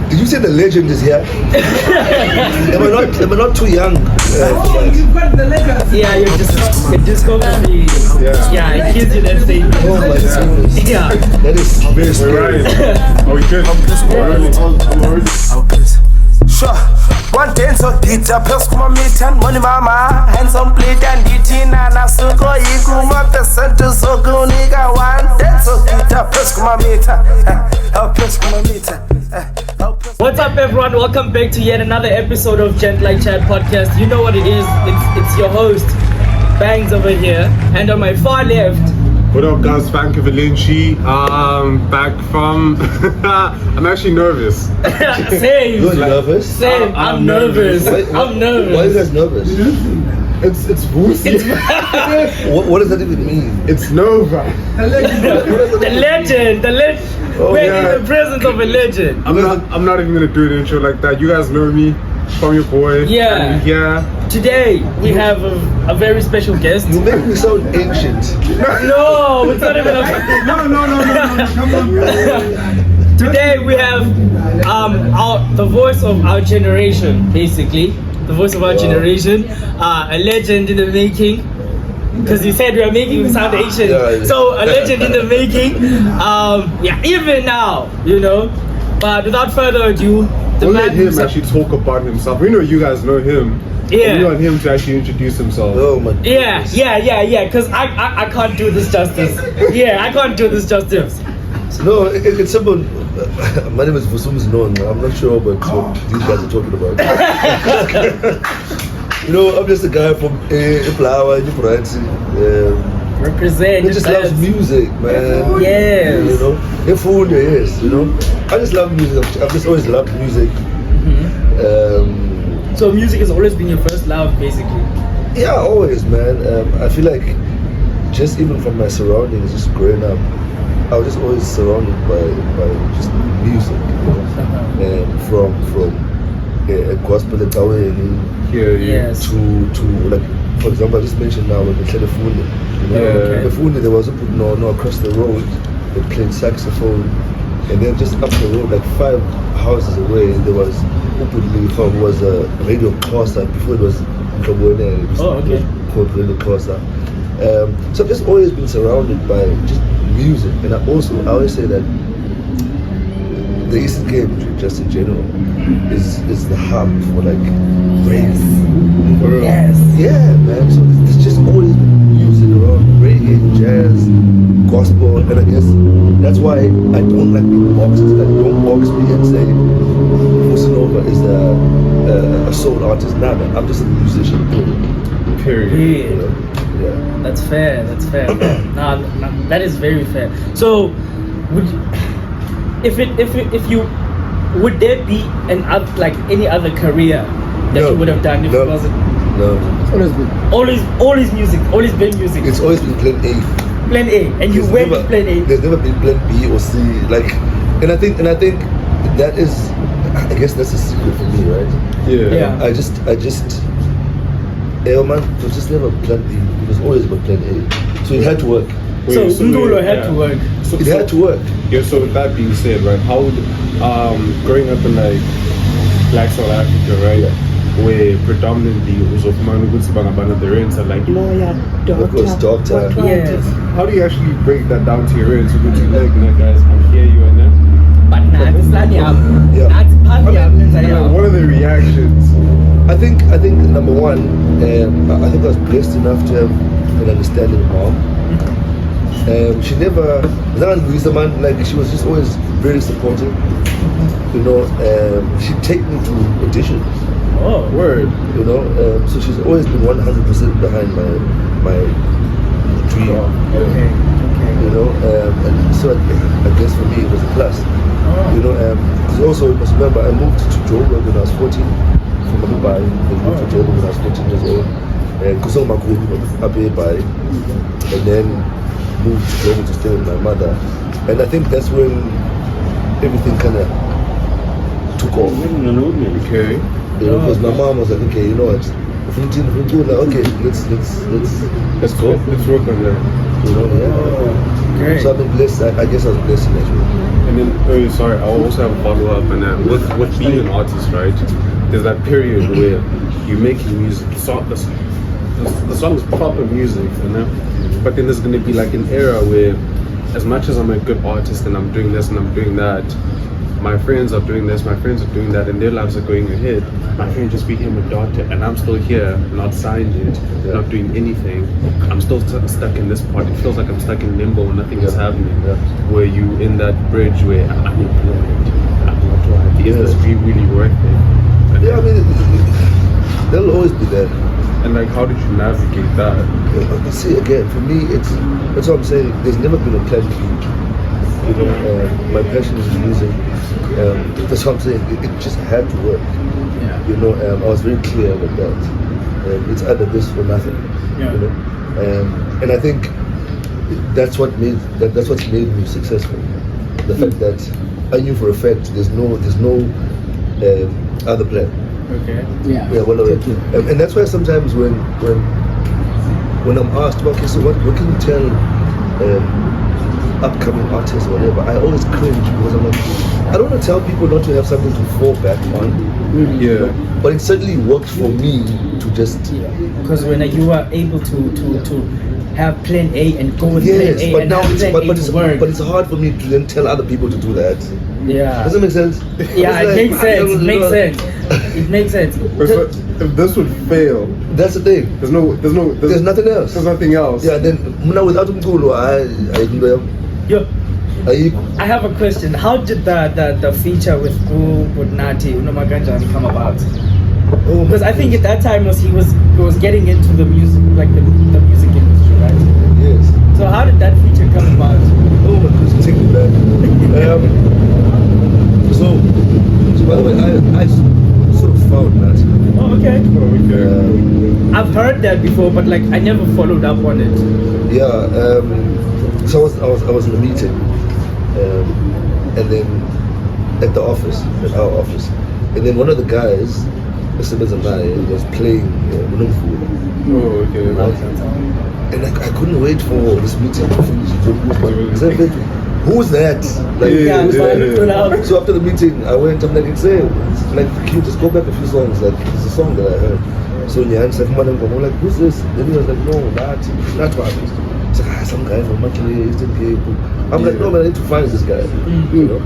Did you say the legend is here? am I not too young? You've got the legacy. Yeah, you're just discography. Yeah, it gives you that thing. Oh my goodness. Yeah. That is very scary. Are we good? Sure. One dance of guitar, plus kuma meet money mama, hands on plate and ditina na suko ikuma percent so go nigga one dance of guitar, plus kuma meter, plus kuma meter. What's up, everyone? Welcome back to yet another episode of Gentlikechat Podcast. You know what it is? It's your host, Bangs over here, and on my far left. What up, guys? Frank Valenci. Back from. I'm actually nervous. Same. You're nervous? Same. I'm nervous. I'm nervous. Why are you guys nervous? It's Vusi. What does that even mean? It's Nova. The legend. Oh, We're yeah. in the presence of a legend. I'm not even gonna do an intro like that. You guys know me from your boy. Yeah. Yeah. Today we have a very special guest. You make me sound ancient. No, it's not even No. Come on. Today we have the voice of our generation, basically. The voice of our generation. A legend in the making. Because you said we are making him sound ancient. Yeah. So a legend in the making. Even now, you know. But without further ado, the We'll man let him actually talk about himself. We know you guys know him. Yeah. We want him to actually introduce himself. Oh my goodness. Yeah. Because I can't do this justice. Yeah, I can't do this justice. No, it's simple. My name is Vusi Nova. I'm not sure about what these guys are talking about. You know, I'm just a guy from Flower, Represent. he just loves music, man. Yes. You know, yes. You know, I just love music. I've just always loved music. So music has always been your first love, basically. Yeah, always, man. I feel like just even from my surroundings, just growing up, I was just always surrounded by just music. You know? And from gospel and Yes. to like, for example, I just mentioned now with the telephone. You know, the phone there was no across the road. They played saxophone, and then just up the road, like 5 houses away, there was a radio Corsa before it was Kabone. It was called Radio Corsa. So I've just always been surrounded by just music, and I always say that the Eastern Cape, just in general, is the hub for like rave. Yes. Yeah, man. So there's just always been music around, reggae, jazz, gospel, and I guess that's why I don't like being boxes. Like, don't box me and say Vusi Nova is a soul artist. Nah, man, I'm just a musician. Period. You know? Yeah. That's fair. No, that is very fair. So, would there be any other career that you would have done if it wasn't? No. Always music. Always been music. It's always been plan A. Plan A, and you went to plan A. There's never been plan B or C. And I think that is, I guess that's a secret for me, right? Yeah. I just, man, it was just never plan B. It was always about plan A. So it had to work. So Ndulo had to work. It had to work. Yeah, so with that being said, right, how would, growing up in like Black South Africa, right, where predominantly it was of Manugutsi the rents are like, Of course, doctor. Yes. how do you actually break that down to your rents? You go to like, guys, I'm here, you and them. But What are the reactions? I think number one, I think I was blessed enough to have an understanding mom. She never, like, she was just always very supportive. You know, she'd take me to auditions. Oh, Word. You know, so she's always been 100% behind my dream. okay. You know, and so I guess for me it was a plus. You know, because also you must remember I moved to Joburg when I was 14 from Dubai. I moved to Joburg when I was 14 years old. Because of my group up here by, and then moved to Joburg to stay with my mother. And I think that's when everything kind of took off. Okay. You know, because my mom was like, okay, you know what? Okay, let's go. Let's work on that. You know, yeah. Great. So I've been blessed. I guess I was blessed in that way. And then, sorry, I also have a follow-up, and with being an artist, right, there's that period where you're making music, the song is proper music, you know, but then there's going to be like an era where, as much as I'm a good artist and I'm doing this and I'm doing that, my friends are doing this, my friends are doing that, and their lives are going ahead. My friend just became a doctor, and I'm still here, not signed yet, not doing anything. I'm still stuck in this part. It feels like I'm stuck in limbo and nothing is happening. Where you in that bridge where I'm employed, I'm not right. Is this dream really worth it? And I mean, they'll always be there. And like, how did you navigate that? See, again, for me, that's what I'm saying. There's never been a plan B. You know, my passion is music. That's what I'm saying. It just had to work. You know, I was very clear about that. It's either this or nothing. You know, and I think that's what's made me successful. The fact that I knew for a fact there's no other plan. Okay. And that's why sometimes when I'm asked, okay, so what can you tell upcoming artists or whatever, I always cringe because I'm like, I don't want to tell people not to have something to fall back on. You know? But it certainly worked for me to just because when you are able to have plan A and go with plan A, but and now but it's hard for me to then tell other people to do that. Does it make sense? Yeah, it makes sense. It makes sense. It makes sense. But if this would fail, that's the thing. There's nothing else. There's nothing else. Yeah. Then now without Mkulu, I have a question. How did the feature with Budnati Unomaganjani come about? Because I think at that time he was getting into the music, like the music industry, right? Yes. So how did that feature come about? Oh my goodness, take me back. So by the way, I sort of found that. Oh, okay. I've heard that before, but like I never followed up on it. So I was in a meeting, and then at our office, and then one of the guys, Mr. Bezamai, was playing Munumfu. Oh, okay. And I couldn't wait for this meeting to finish. Who's that? So after the meeting, I went. I'm like, can you just go back a few songs? Like, it's a song that I heard. So Nyan said, I'm like, who's this? Then he was like, no, not what. It's like, some guy from Makile, Eastern Cape. I'm like, no, man, I need to find this guy. You know,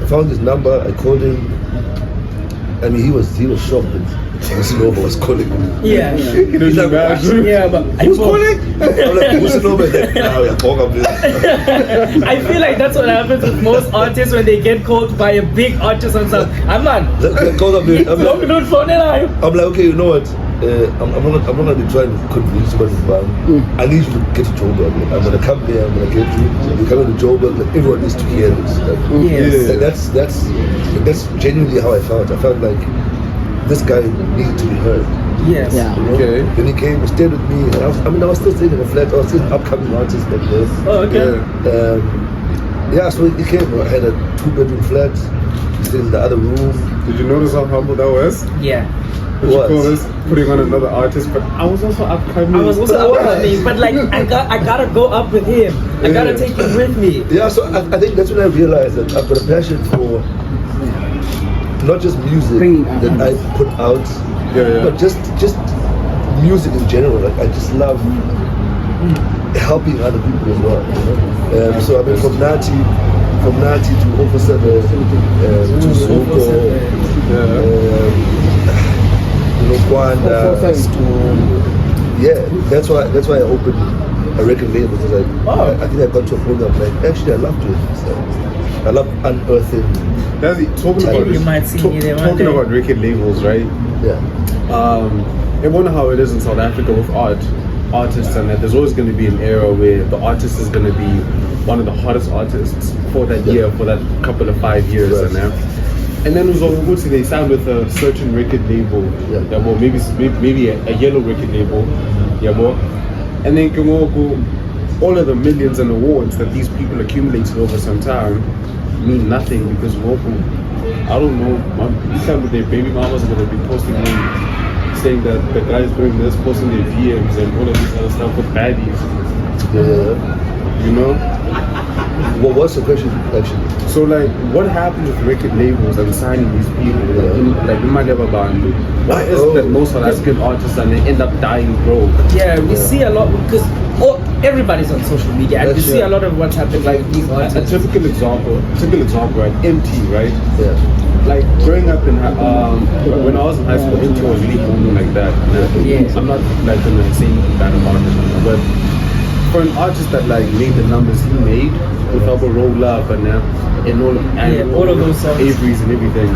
I found his number. I called him. I mean, he was shocked that Vusi Nova was calling him. Yeah. He's like, but who's calling? I'm like, Vusi Nova is like, I feel like that's what happens with most artists when they get called by a big artist on something. I'm like, okay, you know what? I'm not gonna be trying to convince you, I need you to get to Joburg. I'm gonna come there. I'm gonna get you. You're coming to Joburg. Like, everyone needs to hear this. Like, that's genuinely how I felt. I felt like this guy needed to be heard. Yes. You know? Okay. Then he came, he stayed with me. And I was still staying in a flat. I was still upcoming artists like this. Oh, okay. So he came. I had a 2-bedroom flat. He stayed in the other room. Did you notice how humble that was? Yeah. What you call this? Putting on another artist, but I was also upcoming. But like I gotta go up with him. I gotta take him with me. Yeah, so I think that's when I realized that I've got a passion for not just music that I put out, but just music in general. Like, I just love helping other people as well. You know? So I mean, from Nati to Officer to Soko, Kwanda, that's why I opened a record label, because I think I got to a point of like, actually I love doing this. I love unearthing. Talking about record labels, right? Yeah. I wonder how it is in South Africa with artists, and that there's always going to be an era where the artist is going to be one of the hottest artists for that year, for that couple of 5 years, right. And then they signed with a certain record label, maybe a yellow record label, and then all of the millions and awards that these people accumulated over some time mean nothing, because I don't know, their baby mamas are going to be posting them saying that the guys doing this, posting their VMs and all of this other stuff with baddies. You know? What's the question actually? So like, what happens with record labels and signing these people? Like in my level band, why is it that most South African artists and they end up dying broke? Yeah, we see a lot because everybody's on social media and we see a lot of what's happening. Like these artists. A typical example, right? MT, right? Yeah. Like growing up in when I was in high school, MT was really booming like that. Yeah. I'm not like gonna say bad about it, but for an artist that like made the numbers he made with our Roll Up and all of those songs, Avery's and everything,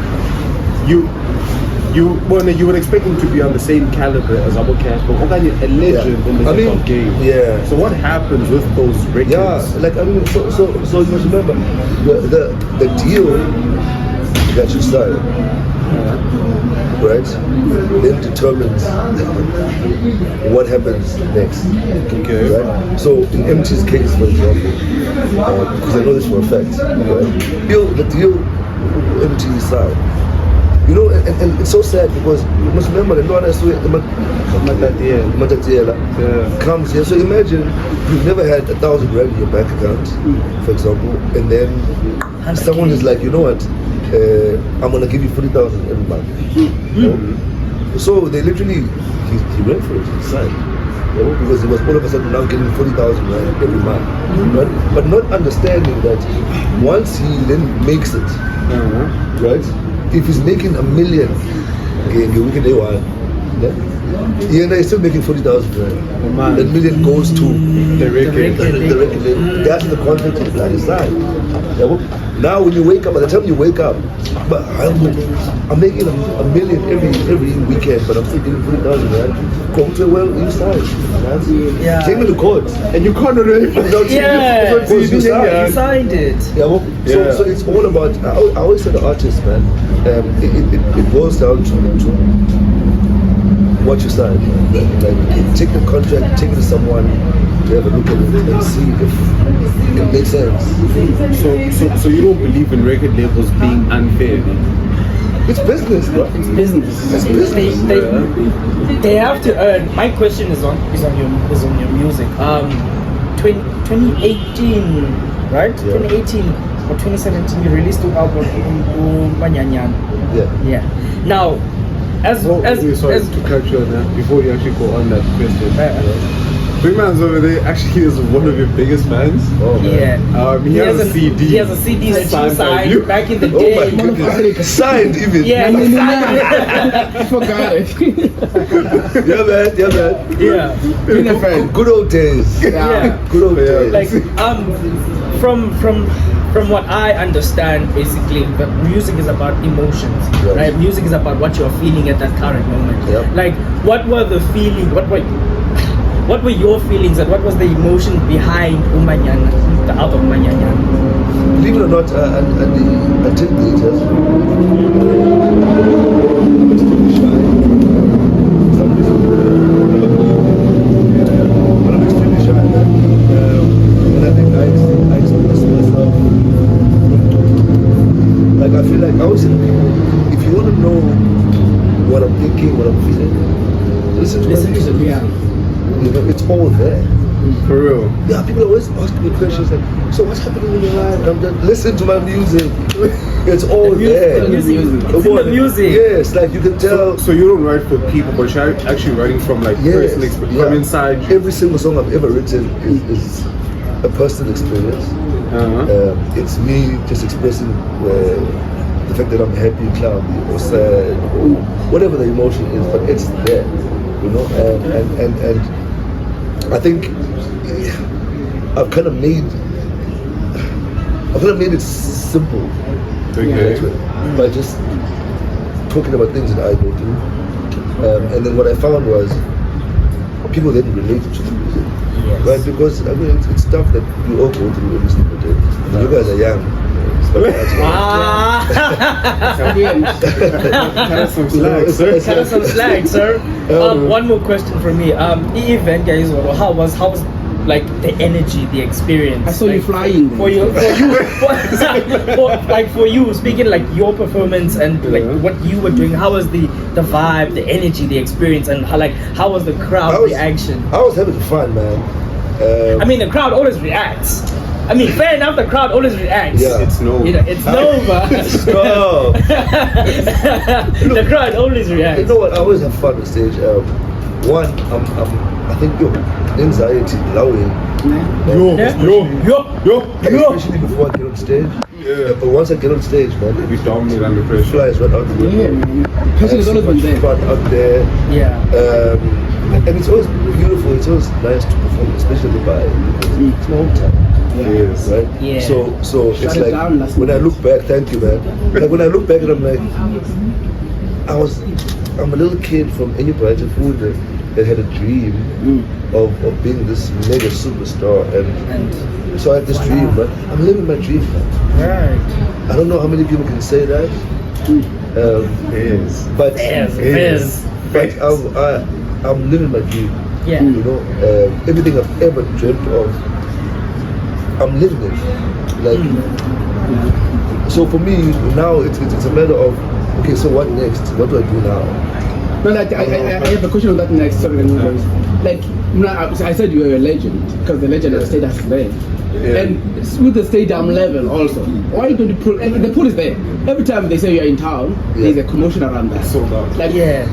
you would expect him to be on the same caliber as our Casper, or a legend in the hip hop game. Yeah. So what happens with those records? Yeah, like I mean, so you must remember the deal that you sign, right? Then determines what happens next. Okay. Right? So in MT's case, for example, because I know this for a fact, right? The deal MT signed. You know, and it's so sad because you must remember the Lord comes here. So imagine you've never had 1,000 rand in your bank account, for example, and then someone is like, you know what, I'm gonna give you 40,000 every month. You know? So they literally, he went for it, he signed. You know, because he was all of a sudden now getting 40,000 rand every month. Right? But not understanding that once he then makes it, right? If he's making $1 million, okay, you can do one. Yeah, he's still making 40,000 rand. That million goes to the record label. That's the contract of the side. Now when you wake up, by the time you wake up, but I'm making $1 million every weekend, but I'm still getting 40,000 rand. Come to you signed. Yeah. Take me to court, and you can't really without you signed it. Yeah, so it's all about. I always say the artist, man. It boils down to what you sign. Like take the contract, take it to someone to have a look at it and see if it makes sense. So you don't believe in record labels being unfair? It's business, bro. It's business. They have to earn. My question is on your music. 2018, right? Yeah. 2018 or 2017, you released an album Manyanyan. Yeah. Now, sorry to cut you on that before you actually go on that question. Big Man's over there actually is one of your biggest fans. Oh man. Yeah. He has a CD. He has a CD that you signed back in the day. Oh my goodness. Signed even. Yeah. I forgot it. Yeah. Being a fan. Good old days. Yeah. Good old days. Like from what I understand, basically, the music is about emotions, Yes. right? Music is about what you're feeling at that current moment. Yep. Like, what were the feelings? What were your feelings, and what was the emotion behind Umanyana, the album Umanyana? Believe it or not, until the ages, I'm extremely shy, man. And I think I express myself. Like I feel like I always say to people, if you want to know what I'm thinking, what I'm feeling, listen to my music. You know, it's all there. For real. Yeah, people always ask me questions like, so what's happening in your life? I'm just listen to my music. It's all there. It's in the music. Yes, like you can tell. So you don't write for people, but you're actually writing from like personal experience, from inside you. Every single song I've ever written is a personal experience. It's me just expressing the fact that I'm happy, cloudy, or sad, or whatever the emotion is, but it's there, you know. And I think I've kind of made it simple, by just talking about things that I go through, and then what I found was people didn't relate to the music, right? Because I mean it's stuff that we all go through every single day. You guys are young. Cut us some slack, sir. Cut us some slack, sir. One more question from me. Event, guys, how was like the energy, the experience? I saw you flying. For you, speaking like your performance and like what you were doing. How was the vibe, the energy, the experience, and how was the crowd reaction? I was having fun, man. I mean, the crowd always reacts. I mean, fair enough. The crowd always reacts. Yeah. It's no. You know, it's Nova. Stop. The crowd always reacts. You know what? I always have fun on stage. One, I think anxiety, blowing. Especially before I get on stage. Yeah. But once I get on stage, man, We dominate under it pressure. flies right out the window. Yeah, man. Passion has always been there. Fun out there. Yeah. And it's always beautiful. It's always nice to perform, especially by because it's my hometown. Yes. Right? Yeah. So it's Shut it like down last when I night. look back, thank you, man. Like when I look back and I'm like, I'm a little kid from Enterprise food that had a dream of being this mega superstar, and so I had this dream, but I'm living my dream, man. Right. I don't know how many people can say that. Yes. But Yes. but I'm living my dream. Yeah. You know, everything I've ever dreamt of, I'm living it. Like, so for me now, it's a matter of, okay, so what next? What do I do now? No, like, I have a question on that next. Sorry, like, I said you were a legend because the legend has stayed as there. Yeah. And with the stadium level also, why don't you pull? The pool is there. Every time they say you're in town, there's a commotion around that. Sold out. Like, Yeah.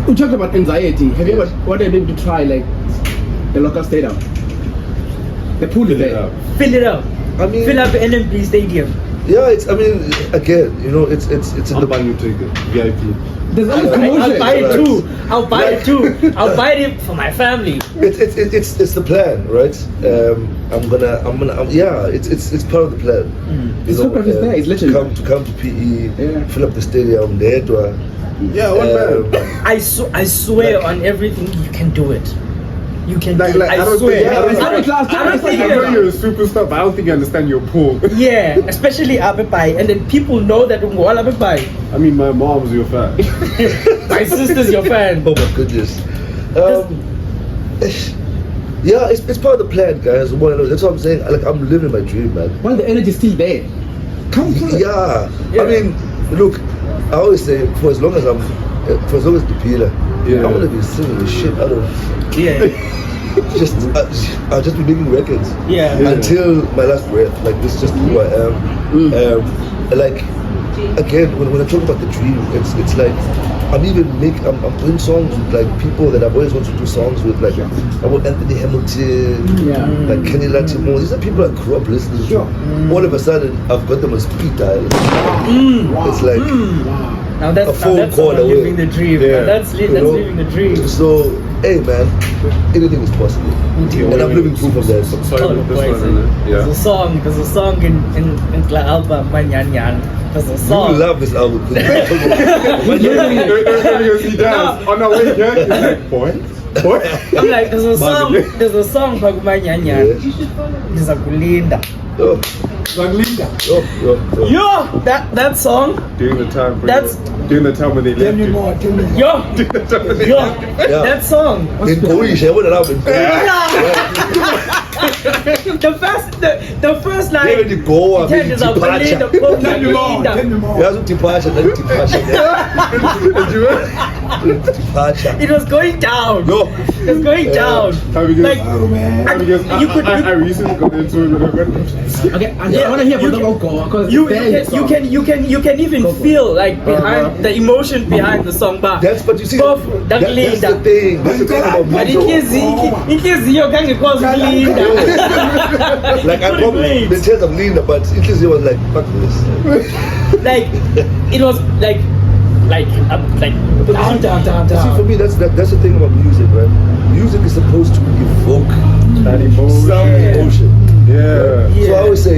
we talked about anxiety. Have you ever wanted maybe to try like the local stadium? The pool is there. Fill it up. I mean, Fill up the NMP Stadium. yeah, it's. I mean, again, you know, it's in I'm the. buying you ticket. VIP. There's always I'll commotion. buy it Right. too. I'll buy it too. I'll buy it for my family. It's the plan, right? Yeah, it's part of the plan. It's not perfect there, it's literally- to come to PE, Yeah. fill up the stadium, the Edwa. Yeah, one man. I swear on everything you can do it. You can do it. I I don't swear. think, I don't I think, don't I don't think I you- know you're a superstar, but I don't think you understand your pool. Yeah, especially Abebai, and then people know that Umwala Abebai. I mean, my mom's your fan. My sister's your fan. Oh my goodness. Yeah, it's part of the plan, guys. That's what I'm saying. Like, I'm living my dream, man. While the energy is still there, come through. Yeah. Yeah. I mean, look, I always say, for as long as the pillar, Yeah. I'm gonna be singing the shit out of. Yeah, I'll just be making records. yeah. Until my last breath. Like, this is just who I am. Like, again, when I talk about the dream, it's like I'm doing songs with like people that I've always wanted to do songs with, like I want Anthony Hamilton, Yeah. like Kenny Lattimore. These are people I grew up listening to. Sure. All of a sudden, I've got them on speed dial. It's like Now that's a phone that's call someone away. living the dream. Yeah. That's you know? living the dream. So, hey man, anything is possible, and I'm living proof of that. Sorry, Oh, this boys, one, There's yeah. a song in the album Manyan Yan. There's a You song. love this album. On our way here, he's like, boy. I'm like, there's a song by Manyan Yan. There's a Kulinda. Oh, oh. Yo, that song. During the time, during the time when they Tell left me you. more. Tell me more. Yo, Yeah. that song. In Croatia, what an album. The first line. Even the Goa, Tell me about departure. Kulinda, Tell me more. Tell me Kulinda. more. Yeah, so departure. Departure. It was going down. No. It was going down. Like, Oh man. you could- I recently got into it. Okay, I want to hear about the Go because you can even feel like behind the emotion behind the song bar. But you see, Both that's the Linda. thing. That's the thing about But music. inhliziyo kangikwazi ukulinda. Like, I probably, the chance of Linda, but Intlizio was like, fuck this. Like it was like down. See, for me, that's the thing about music, right? Music is supposed to evoke That emotion. some emotion. Yeah. So I always say,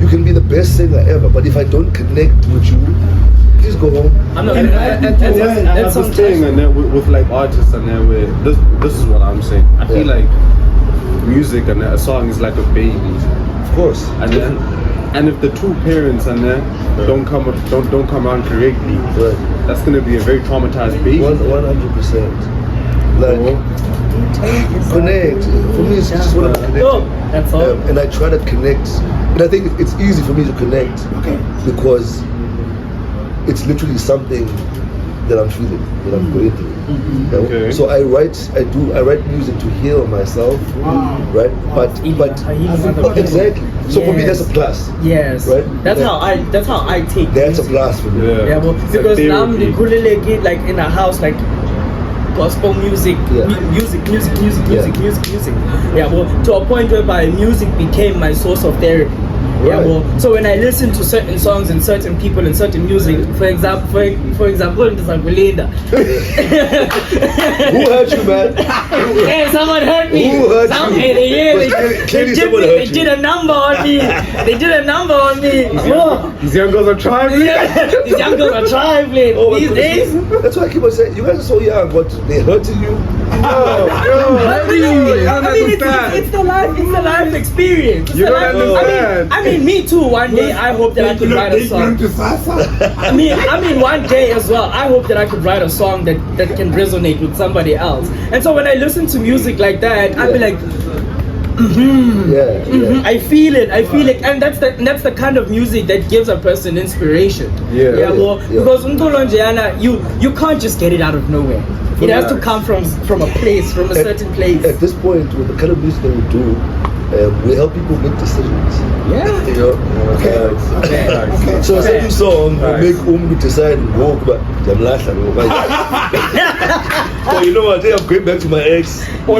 you can be the best singer ever, but if I don't connect with you, please go home. I'm not. And That's this thing, and then with like artists, and then with this is what I'm saying. I feel Yeah. like music and a song is like a baby, Of course. and if the two parents and then don't come out correctly, Right. that's gonna be a very traumatized baby. 100%. Like, connect. For me, it's just what I connect. Oh, that's all. And I try to connect. And I think it's easy for me to connect because it's literally something that I'm feeling, that I'm going through. You know? Okay. So I write music to heal myself, right? But exactly. So for me, that's a plus. Yes. Right? That's how I take. That's a music. plus for me. Yeah, well, It's because like now I'm therapy. like in a house like gospel music, music. Yeah, well, to a point whereby music became my source of therapy. Yeah, Right. well, so when I listen to certain songs and certain people and certain music, for example, Belinda. Who hurt you, man? Hey, someone hurt me. Who hurt you? Clearly someone hurt They you. did a number on me. Oh, These young girls are trying. these young girls are tribling Oh, my these goodness. days. That's why I keep on saying, you guys are so young, but they hurting you. No. I mean, it's the life experience. It's You the don't life- understand. I mean, me too. One day, I hope that I could write a song. I mean, one day as well, I hope that I could write a song that can resonate with somebody else. And so when I listen to music like that, I'd be like, I feel it, and that's the kind of music that gives a person inspiration. Because you can't just get it out of nowhere. It has to come from a place, from a certain place. At this point, with the kind of music that we do, we help people make decisions. Yeah. You know? Okay. So a certain song will make to decide and walk, but I'm laughing. Oh, you know what? I think I'm going back to my ex. Or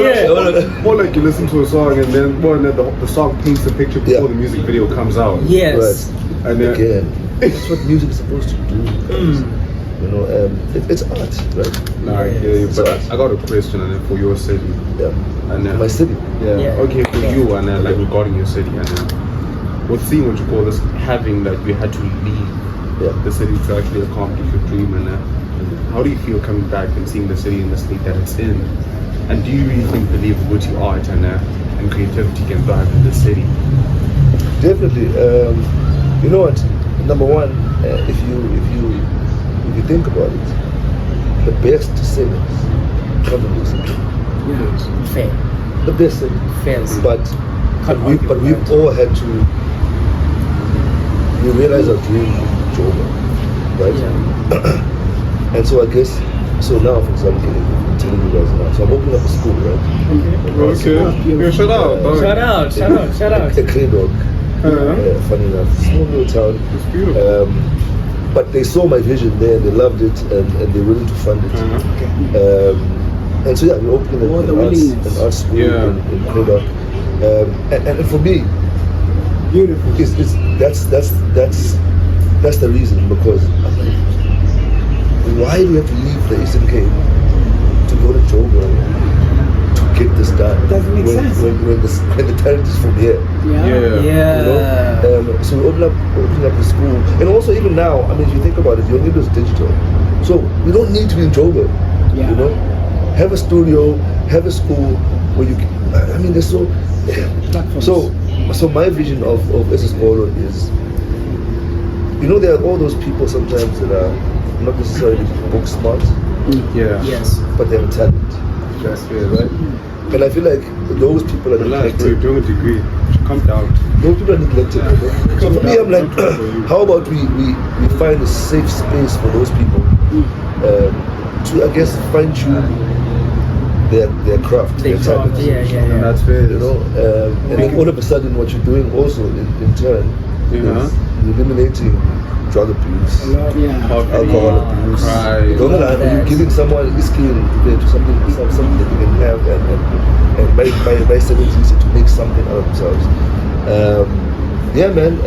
like you listen to a song and then the song paints the picture before the music video comes out. Yes. Right. And then Again, that's what music is supposed to do. Guys. You know, it's art, right? Nah, I hear you, but I got a question and then for your city. Yeah. And then, My city. Yeah. Okay, for you and then like regarding your city and then what you call this having that you had to leave the city to actually accomplish your dream and how do you feel coming back and seeing the city in the state that it's in? And do you really believe witty art and creativity can thrive in the city? Definitely. You know what? Number one, if you think about it, the best singers come from the city. Fair. The best singers. Fair. But we've all had to. We realize our dream is over, right? Yeah. And so I guess now, for example, I'm telling you guys now. So I'm opening up a school, right? Okay. Yeah, shout out. Acclaimed. Funny enough, small little town. It's beautiful. But they saw my vision there, they loved it, and they're willing to fund it. And so we're opening an art school in Quebec. And for me, beautiful. That's the reason, because I'm like, why do we have to leave the Eastern Cape to go to Joburg to get this done? Doesn't make sense. When the talent is from here. Yeah. You know? So we opening up the school, and also even now, I mean, if you think about it, your English is digital, so we don't need to be in Joburg. Yeah. You know, have a studio, have a school where you can. I mean, there's so my vision of SS Golo is, you know, there are all those people sometimes that are not necessarily book smart, Yes. but they have a talent. That's Right? And I feel like those people are Relax, bro, you're neglected. doing a degree. Come down. Those people are neglected. So for me, I'm like, how about we find a safe space for those people to, I guess, fine tune their craft, their talent. And that's fair. You know, and then all of a sudden, what you're doing also in turn is eliminating drug abuse, alcohol abuse. Don't lie, you're giving someone a skill to something that they can have, and by 70s to make something out of themselves. Yeah, man,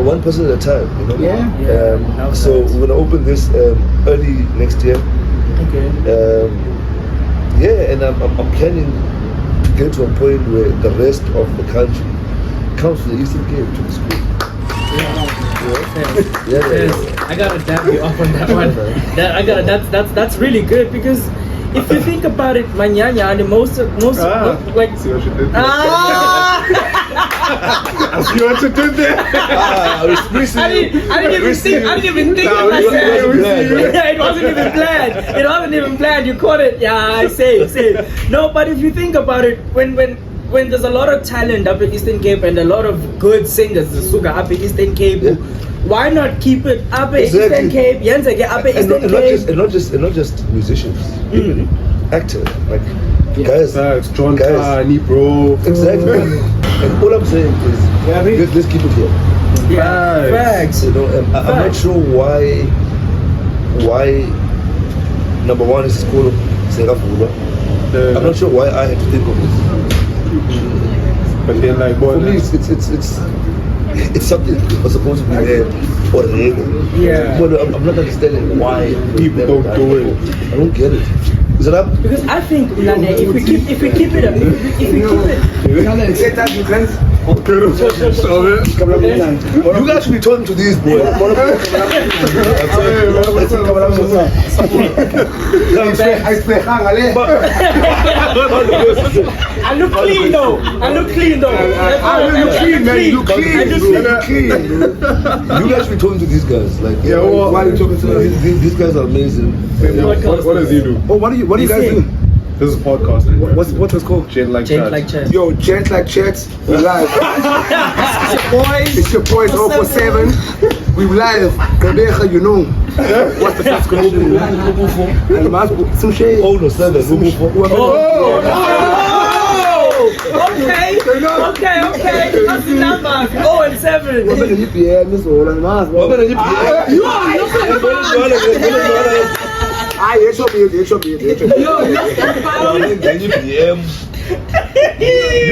one person at a time, you know. So we're gonna open this early next year. Okay. And I'm planning to get to a point where the rest of the country comes to the Eastern Cape to the school. I gotta dab you off on that one. That's really good, because if you think about it, Manyanya and most like See what you did there? I see what you did there. I didn't even think of myself. It wasn't even planned. You caught it. Yeah, I say. No, but if you think about it, when there's a lot of talent up in Eastern Cape and a lot of good singers, the Suga up in Eastern Cape, why not keep it up in Eastern Cape? Up in Eastern Cape. And not just musicians, even actors, like guys. John guys. Bro. Exactly. And all I'm saying is, let's keep it here. Yeah, facts. You know, and I'm not sure why. Number one is called Serafula. I'm not sure why I had to think of it. But then, like, For me, it's something that was supposed to be there already. Yeah. But I'm not understanding why people don't do it. I don't get it. Is it up? Because I think Nane, if we keep it up, You guys should be talking to these boys. I look clean though. You guys should be talking to these guys. Like, Yeah, why are you talking to them? These guys are amazing. What does he do? Oh, what do you guys do? This is a podcast. What's this called? Gentlikechat. Yo, Gentlikechat, we live. It's your boys 047. We live. Kodecha, you know. What's the first question? And some shade. Oh no, 7. Okay. That's the number. 0 and 7. You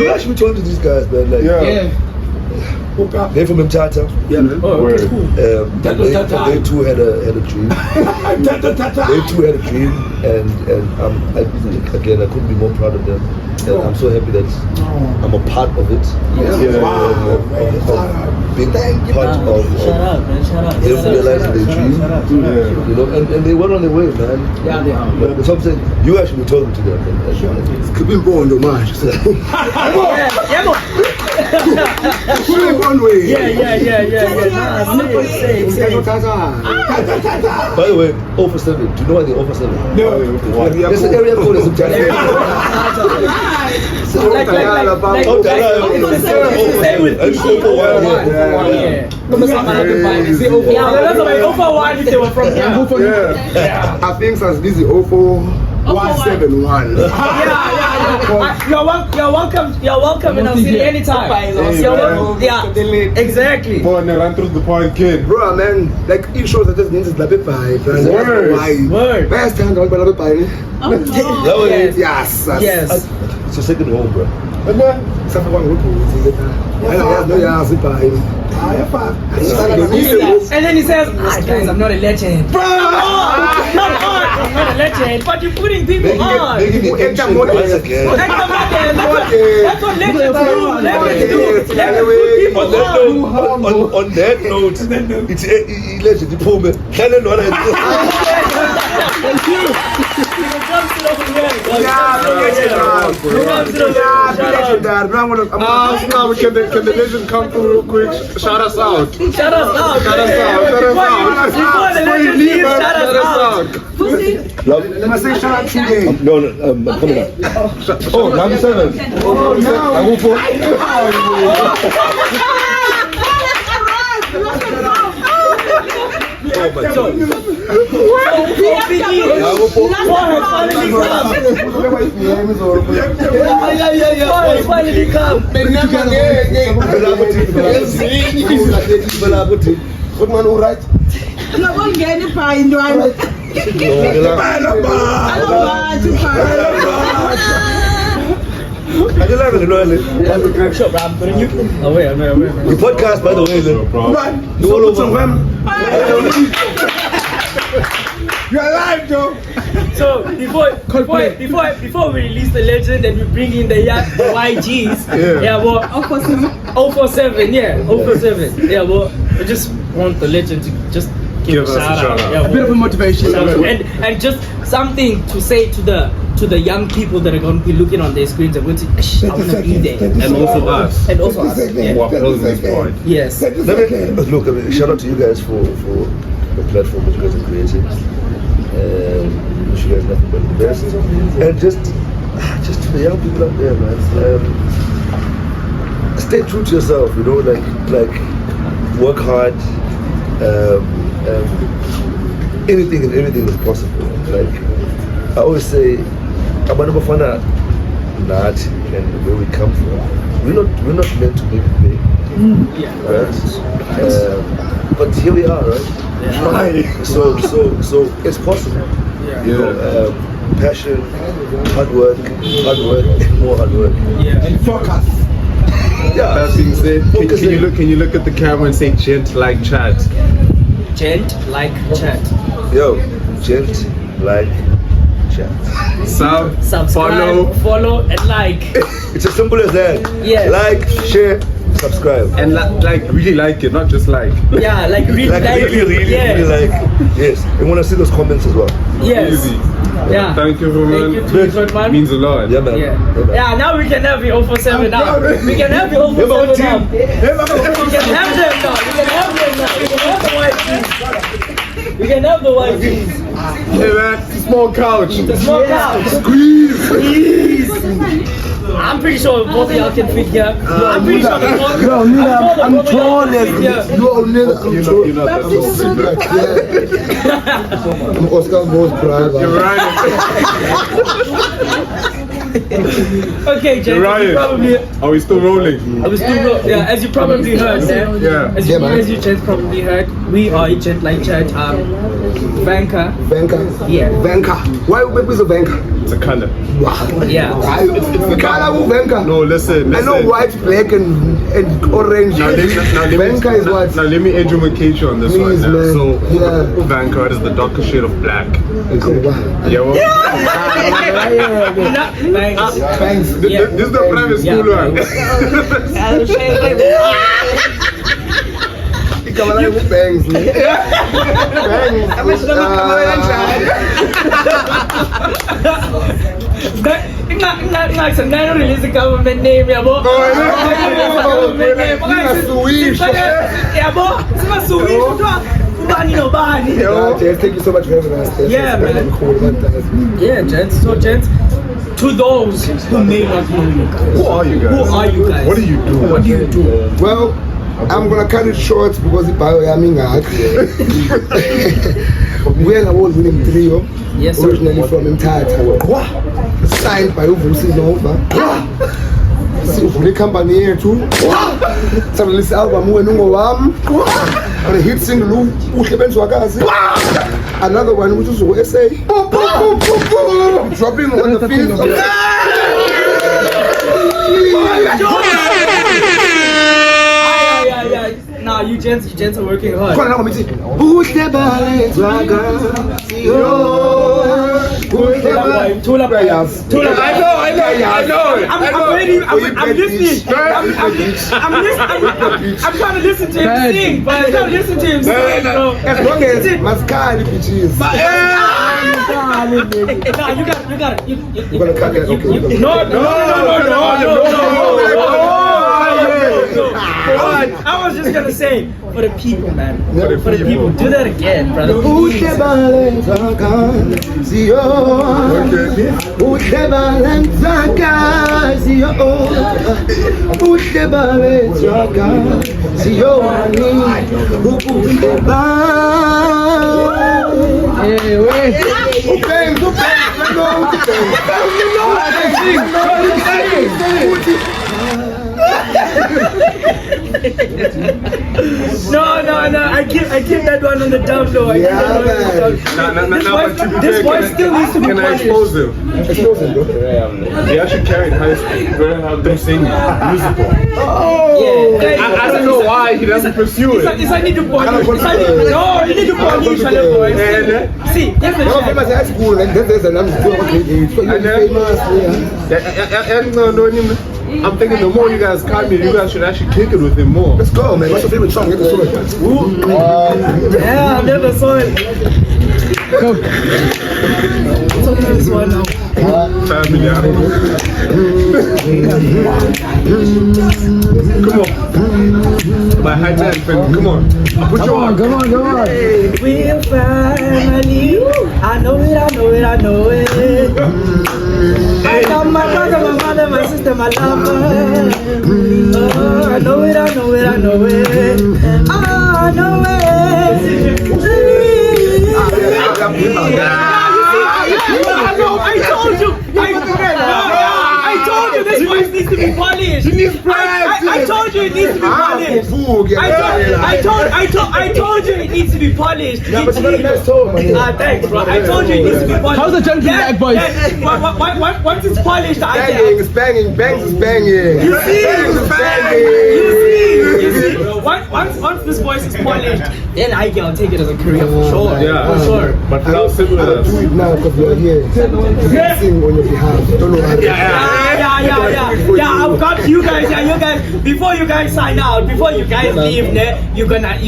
guys should be talking to these guys, man. Like, they're from Mthatha. Yeah, man. They too had a dream. And I couldn't be more proud of them. And I'm so happy that I'm a part of it. Being part of them realizing their dream. You know, and they went on their way, man. Yeah, they are. But something you actually be talking to them. Keep him born, though, man. By the way, 047. Do you know why they 047? No. There's an area code in I think so. This is 04171. You're welcome in our city anytime. Yeah, exactly. Boy, and run through the point, kid. Bro, man, like each show that just needs is like a pie. Word. Best time to be pie. Yes. It's your second home, bro. Except for one group. And then he says, guys, I'm not a legend. Bro! I'm not a legend, but you're putting people on. They give me action once again. That's what legends do. Legends put people on. On that note, it's legend. You pull me. Can the legend come through real quick? Shout us out. Shout us out. Before the legend leaves, shout us out. Love. Let me say shout out to you. No, I'm coming up. Oh, number 7. Oh, no. I go for. Oh my God. Finally come. Good man, all right? I'm not going to get any pie in the island. The podcast, by the way, you all over. You're alive, Joe. So before we release the legend and we bring in the YGs, well, 047, 047, well, I just want the legend to just give us a shout out. A bit of a motivation. And just something to say to the young people that are going to be looking on their screens and going to I want to be there. And also us. And also us. Who are building this point. Yes. Look, shout out to you guys for the platform that you guys are creating. Wish you guys nothing but the best. And just to the young people out there, man. Stay true to yourself, you know, like work hard. Anything and everything is possible. Like I always say, I'm not and where we come from, we're not meant to be big, right? But here we are, right? So it's possible. You know, passion, hard work, more hard work. And focus. Yeah. That being said, can you look at the camera and say Gentlikechat? Gentlikechat. Yo, Gentlikechat. Subscribe, follow, and like. It's as simple as that. Yeah. Like, share, subscribe. And like really like it, not just like. Yeah, like really Like really like. Yes. And want to see those comments as well. Yes. Easy. Yeah. Thank you, man. Thank you, good man. Means a lot. Yeah, man. Yeah. Yeah, man. Yeah, now we can have the 047 now. We can have the 047 now. We can have them now. We can have the white tees. We can have the white tees. Hey man, it's a small couch. The small couch. Squeeze. I'm pretty sure both of y'all can fit here. I'm pretty sure the both Yo, nigga, I'm both of y'all can fit here. Yo, nigga, You're not that I'm Oscar Bo's brother. You're right. Okay, James, Ryan, are we still rolling? yeah, as you probably heard, man. Yeah. As you just probably heard, we are Gentlikechat. Vanka. Yeah. Vanka. Why we make a Vanka? It's a color. Wow. Yeah. It's the color of Vanka. No, listen. I know white, black, and orange. Vanka is what? Now let me educate you on this one. Please, Now. man. So, Yeah. Vanka is the darker shade of black. Yeah. Well, Thanks. Thanks. This is the private school one. Come on, with bangs, man. Bangs. Not release the government name, yeah, boy. Thank you so much for having us. Yeah, man. Yeah, gents. So, gents, to those who may not know you guys. Who are you guys? What do you do? What do you do? Well, I'm gonna cut it short because the bio yamming out. We're an award-winning trio. Yes, sir. Originally from Mthatha. Signed by Vusi Nova. The company here too. So this album Wenungo Wam. And a hit single Uhle Wakazi. Another one which is SA. Dropping on the field. Nah, you gents are working hard. Tula prayers. I know. I'm ready. I'm listening. I'm trying to listen to him sing, but I'm trying to listen to him sing, bro. As long as Mascali bitches. Nah, you got it. You're gonna cut that? Okay. No. I was just gonna say, for the people, man. For the people. Do that again, brother. Please. No, I keep that one on the down low. This one still needs to be Can I punished. expose them? Expose them, bro. They actually carried high school. Very hard to sing musical. Yeah. I don't know why he doesn't pursue it. It's like need to punish. No, you need to punish the boys. See, that's the No, famous high school, and then there's another school. Okay, famous, yeah. I'm thinking the more you guys come here, you guys should actually kick it with him more. Let's go, man. What's your favorite song? Get the song. Yeah, I never saw it. Go. It's okay, this one now. Family, I don't know. Come on. My high man friend, come on. Put your arm. Come on. We're family. I know it. I got my brother, my mother, my sister, my lover. Oh, I know it. I know it. I know it. I told you. This was polished. It needs practice. I told you it needs to be polished. I told you it needs to be polished. Yeah, but you got a nice tone, man. Thanks, bro. I told you it needs to be polished. How's the gentleman like, boys? Once it's polished, It's banging, bangs is banging. You see? Bangs is banging. You see? Once this voice is polished, then I'll take it as a career for sure. Yeah, For sure. But now sit with I'll us. do it now because you're here. I'll sing on your behalf. Don't know how to. Yeah, I've got you guys. Yeah, you guys. Before you guys sign out, before you guys leave, you're gonna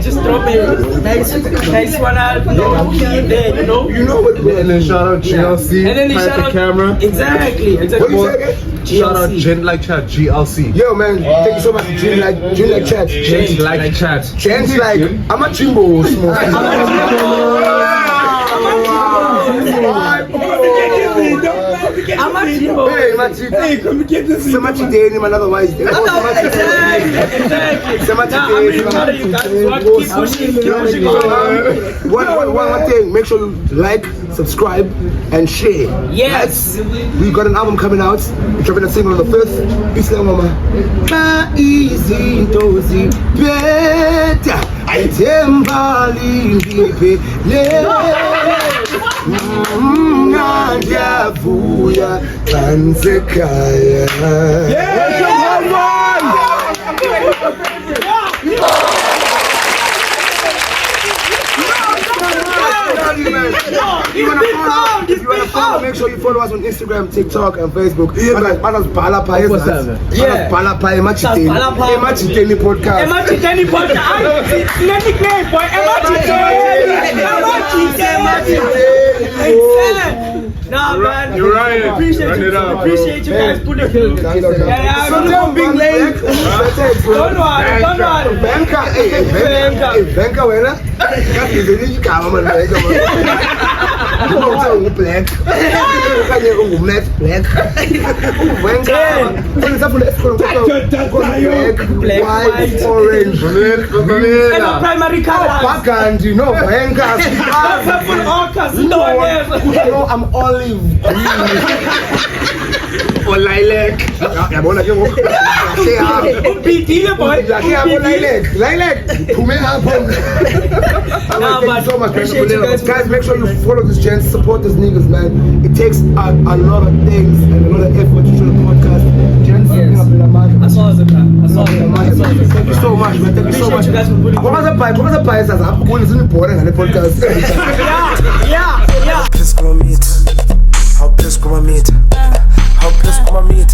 just drop a nice one out. There, you know. You know what? And then shout out GLC. And then shout out the camera. Exactly. What do you say again? Shout out Gentlikechat GLC. Yo, man, thank you so much. Gentlikechat. Gentlikechat. Chance like I'm a chimbo. I'm a Jimbo. Hey, come get this. So much dating, man. Otherwise, One thing. Make sure you like, subscribe, and share. Yes. We got an album coming out. We're dropping a single on the 5th. It's like mama. Easy, dozy, better. I tembali ndipe Nganjavuya Tansekaya. If you wanna follow, make sure you follow us on Instagram, TikTok, and Facebook. Emachiteni podcast. Nah, man. You're right. Appreciate Run you. it up, Appreciate you guys. Put the film. Don't worry. Banka wena. Kasi zini kama man banka man. Unguza ungublack. Kanye ungumnet black. Banka. Ungisafuna esikhona black, white, orange. And the primary colors. Bagandi no banka. No, I'm olive or lilac. Yabona ke ngoku. Umpidile boy. Lilac. Pume apho. Nah, Thank you so much, appreciate you guys. make sure you follow this channel, support these niggas, man. It takes a lot of things and a lot of effort to show the podcast. Gents, Yes. I saw it. Thank you so much, man. Thank you so much. Appreciate you guys for putting- What was the price? I'm going to important on the podcast. Yeah. How pissed come I meet? How pissed come I meet?